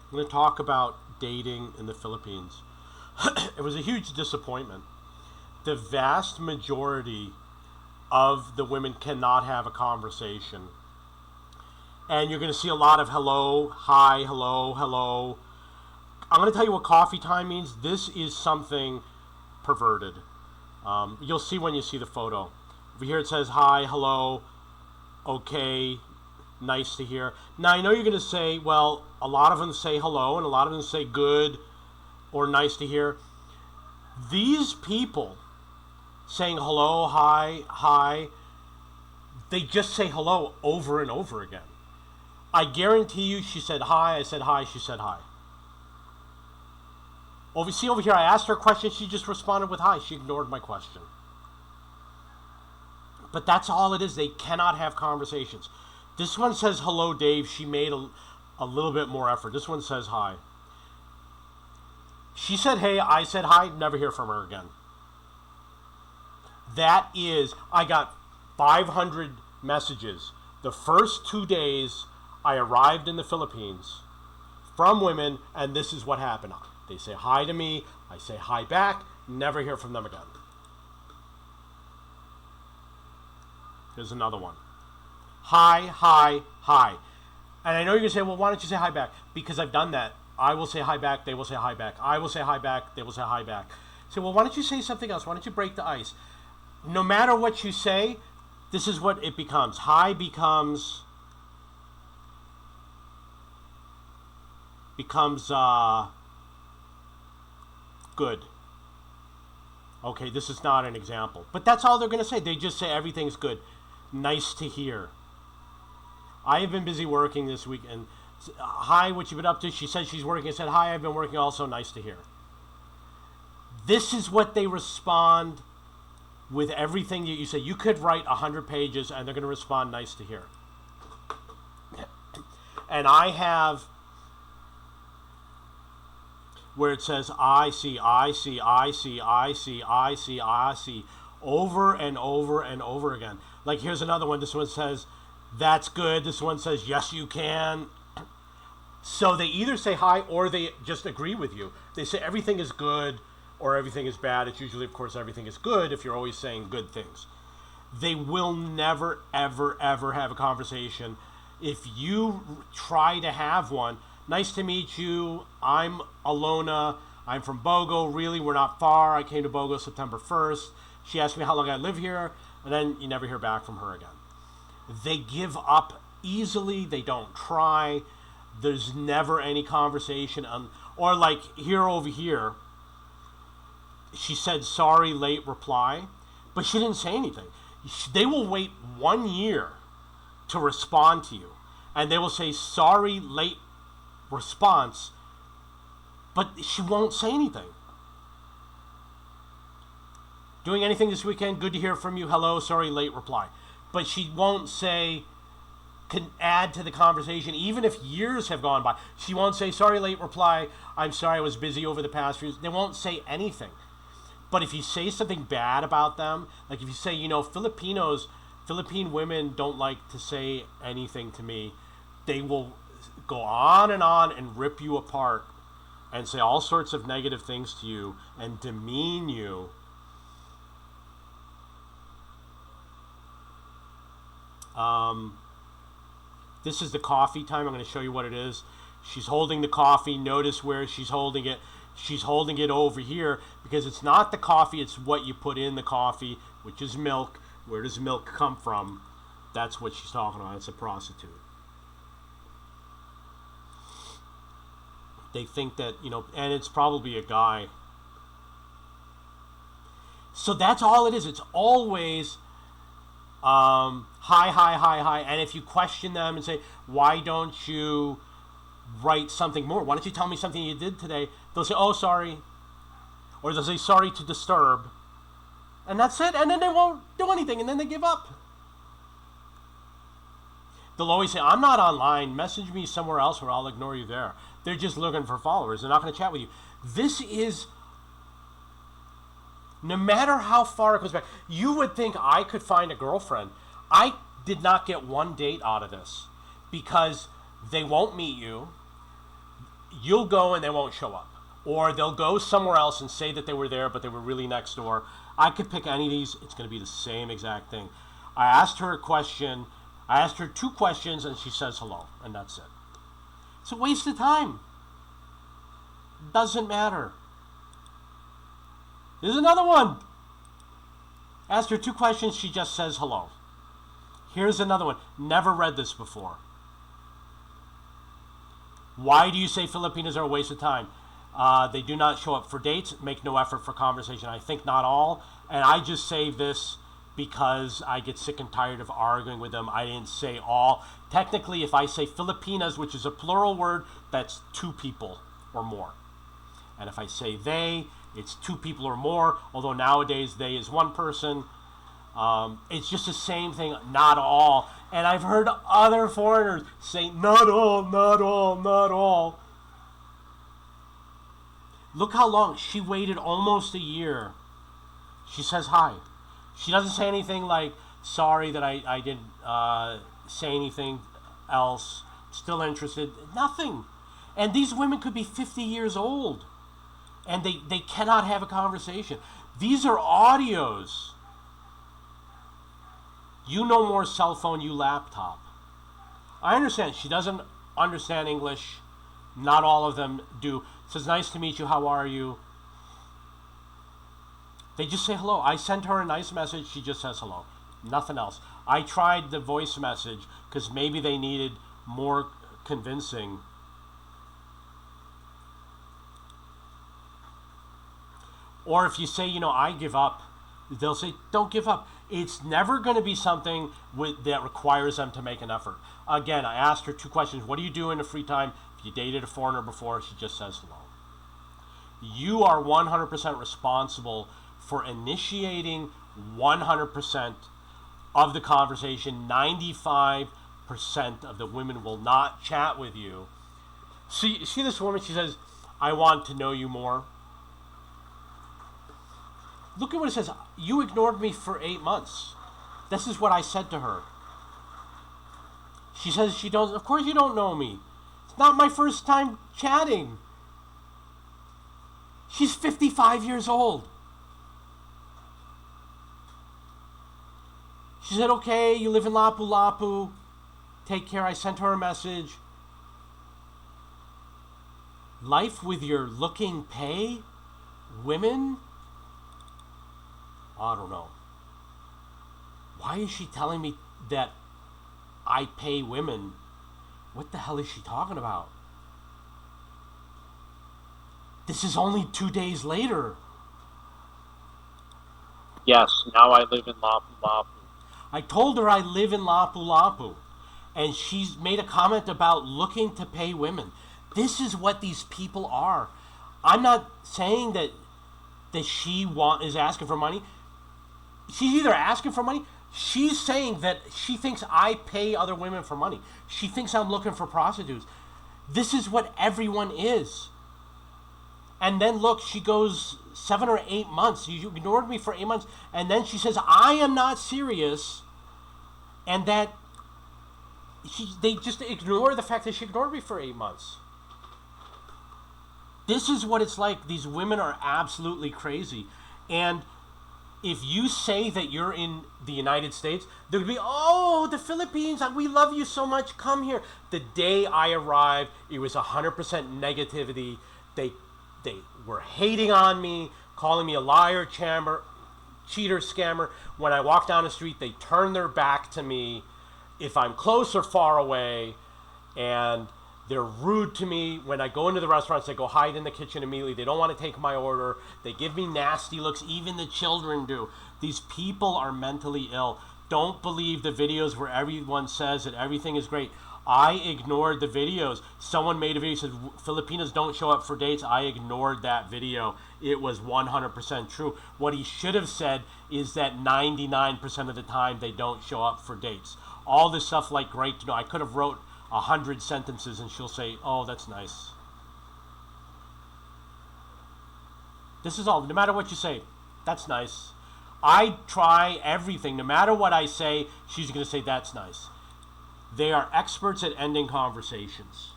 I'm going to talk about dating in the Philippines. It was a huge disappointment. The vast majority of the women cannot have a conversation. And you're going to see a lot of hello, hi, hello, hello. I'm going to tell you what coffee time means. This is something perverted. You'll see when you see the photo. Over here it says hi, hello, okay, nice to hear. Now I know you're going to say, well, a lot of them say hello and a lot of them say good or nice to hear. These people saying hello, hi, hi, they just say hello over and over again. I guarantee you she said hi, I said hi, she said hi. Over here, I asked her a question, she just responded with hi. She ignored my question. But that's all it is. They cannot have conversations. This one says hello, Dave. She made a little bit more effort. This one says hi. She said hey, I said hi, never hear from her again. That is, I got 500 messages the first 2 days I arrived in the Philippines from women, and this is what happened. They say hi to me, I say hi back, never hear from them again. Here's another one. Hi, hi, hi. And I know you're going to say, well, why don't you say hi back? Because I've done that. I will say hi back, they will say hi back. I will say hi back, they will say hi back. So, well, why don't you say something else? Why don't you break the ice? No matter what you say, this is what it becomes. Hi becomes good. Okay, this is not an example. But that's all they're going to say. They just say everything's good. Nice to hear. I have been busy working this week. And hi, what you been up to? She said she's working. I said, hi, I've been working also. Nice to hear. This is what they respond with everything that you say. You could write 100 pages and they're going to respond nice to hear. And I have where it says I see, I see, I see, I see, I see, I see, over and over and over again. Like here's another one. This one says, that's good. This one says, yes, you can. So they either say hi or they just agree with you. They say everything is good or everything is bad. It's usually, of course, everything is good if you're always saying good things. They will never, ever, ever have a conversation. If you try to have one, nice to meet you. I'm Alona. I'm from Bogo. Really, we're not far. I came to Bogo September 1st. She asked me how long I live here, and then you never hear back from her again. They give up easily. They don't try. There's never any conversation. Or like over here, she said, sorry, late reply, but she didn't say anything. They will wait 1 year to respond to you, and they will say, sorry, late response, but she won't say anything. Doing anything this weekend? Good to hear from you. Hello, sorry, late reply. But she won't say, can add to the conversation, even if years have gone by. She won't say, sorry, late reply. I'm sorry, I was busy over the past few years. They won't say anything. But if you say something bad about them, like if you say, Philippine women don't like to say anything to me, they will go on and rip you apart and say all sorts of negative things to you and demean you. This is the coffee time. I'm going to show you what it is. She's holding the coffee. Notice where she's holding it. She's holding it over here because it's not the coffee, it's what you put in the coffee, which is milk. Where does milk come from? That's what she's talking about. It's a prostitute. They think that, and it's probably a guy. So that's all it is. It's always hi, hi, hi, hi. And if you question them and say, why don't you write something more? Why don't you tell me something you did today? They'll say, oh, sorry. Or they'll say, sorry to disturb. And that's it. And then they won't do anything. And then they give up. They'll always say, I'm not online. Message me somewhere else or I'll ignore you there. They're just looking for followers. They're not going to chat with you. This is, no matter how far it goes back, you would think I could find a girlfriend. I did not get one date out of this because they won't meet you. you'll go and they won't show up. Or they'll go somewhere else and say that they were there, but they were really next door. I could pick any of these. It's going to be the same exact thing. I asked her a question. I asked her 2 questions, and she says hello, and that's it. It's a waste of time. Doesn't matter. Here's another one. Asked her 2 questions. She just says hello. Here's another one. Never read this before. Why do you say Filipinos are a waste of time? They do not show up for dates, make no effort for conversation. I think not all. And I just say this because I get sick and tired of arguing with them. I didn't say all. Technically, if I say Filipinas, which is a plural word, that's 2 people or more. And if I say they, it's 2 people or more, although nowadays they is 1 person. It's just the same thing, not all. And I've heard other foreigners say, not all, not all, not all. Look how long. She waited almost a year. She says hi. She doesn't say anything like, sorry that I didn't say anything else. Still interested. Nothing. And these women could be 50 years old. And they cannot have a conversation. These are audios. You no more cell phone, you laptop. I understand. She doesn't understand English. Not all of them do. Says, nice to meet you. How are you? They just say hello. I sent her a nice message. She just says hello. Nothing else. I tried the voice message because maybe they needed more convincing. Or if you say, I give up, they'll say, don't give up. It's never going to be something that requires them to make an effort. Again, I asked her 2 questions. What do you do in the free time? If you dated a foreigner before, she just says hello. You are 100% responsible for initiating 100% of the conversation. 95% of the women will not chat with you. See this woman, she says, I want to know you more. Look at what it says. You ignored me for 8 months. This is what I said to her. She says she don't. Of course you don't know me. It's not my first time chatting. She's 55 years old. She said, okay, you live in Lapu-Lapu. Take care. I sent her a message. Life with your looking pay? Women? I don't know. Why is she telling me that I pay women? What the hell is she talking about? This is only 2 days later. Yes, now I live in Lapu-Lapu. I told her I live in Lapu-Lapu. And she's made a comment about looking to pay women. This is what these people are. I'm not saying that she is asking for money. She's either asking for money. She's saying that she thinks I pay other women for money. She thinks I'm looking for prostitutes. This is what everyone is. And then look, she goes 7 or 8 months. You ignored me for 8 months. And then she says, I am not serious. And that they just ignore the fact that she ignored me for 8 months. This is what it's like. These women are absolutely crazy. And if you say that you're in the United States, they'll be, oh, the Philippines, we love you so much, come here. The day I arrived, it was 100% negativity. They were hating on me, calling me a liar, cheater, scammer. When I walk down the street, they turn their back to me if I'm close or far away, and they're rude to me. When I go into the restaurants, they go hide in the kitchen immediately. They don't want to take my order. They give me nasty looks. Even the children do. These people are mentally ill. Don't believe the videos where everyone says that everything is great. I ignored the videos. Someone made a video that said Filipinos don't show up for dates. I ignored that video. It was 100% true. What he should have said is that 99% of the time they don't show up for dates. All this stuff like great to know. I could have wrote 100 sentences and she'll say, oh, that's nice. This is all. No matter what you say, that's nice. I try everything. No matter what I say, she's going to say, that's nice. They are experts at ending conversations.